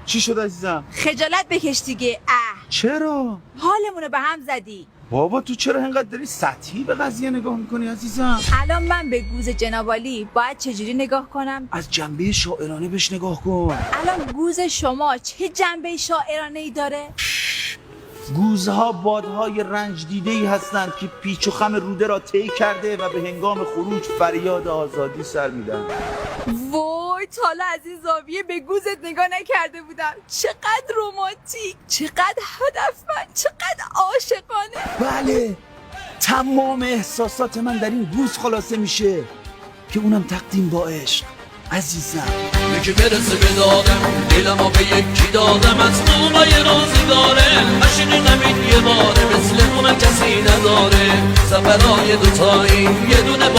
چی شد عزیزم؟ خجالت بکش دیگه. چرا؟ حالمونو به هم زدی. بابا تو چرا اینقدر داری سطحی به قضیه نگاه میکنی عزیزم؟ الان من به گوز جنابالی باید چجوری نگاه کنم؟ از جنبه شاعرانه بهش نگاه کن. الان گوز شما چه جنبه شاعرانه ای داره؟ گوزها بادهای رنج دیده ای هستند که پیچ و خم روده را طی کرده و به هنگام خروج فریاد آزادی سر میدن. وای تا حالا از این زاویه به گوزت نگاه نکرده بودم. چقدر رمانتیک، چقدر هدفمند، چقدر عاشقانه. بله، تمام احساسات من در این گوز خلاصه میشه که اونم تقدیم با عشق. عزیزم یکی برسه به دادم دلمو به یکی دادم از مومای روزگاره ماشین غمین یه باره مثل اون کسی نداره سفرهای دوتایی یه دونه